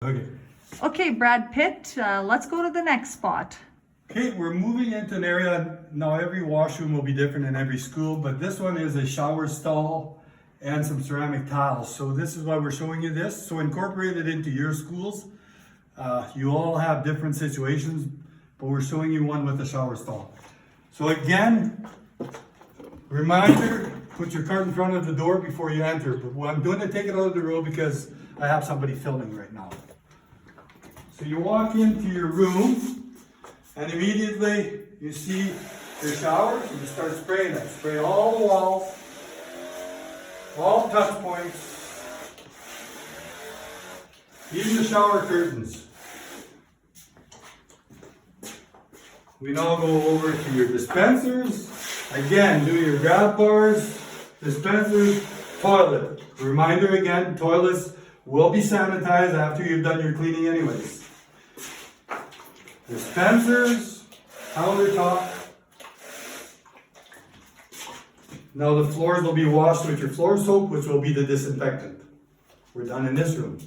Okay. Okay, Brad Pitt, let's go to the next spot. Okay, we're moving into an area, now every washroom will be different in every school, but this one is a shower stall and some ceramic tiles. So this is why we're showing you this. So incorporate it into your schools. You all have different situations, but we're showing you one with a shower stall. So again, reminder, put your cart in front of the door before you enter. But I'm going to take it out of the road because I have somebody filming right now. So you walk into your room and immediately you see your shower and you start spraying it. Spray all the walls, all touch points, even the shower curtains. We now go over to your dispensers. Again, do your grab bars, dispensers, toilet. Reminder again, toilets will be sanitized after you've done your cleaning anyways. Dispensers, countertop. Now the floors will be washed with your floor soap, which will be the disinfectant. We're done in this room.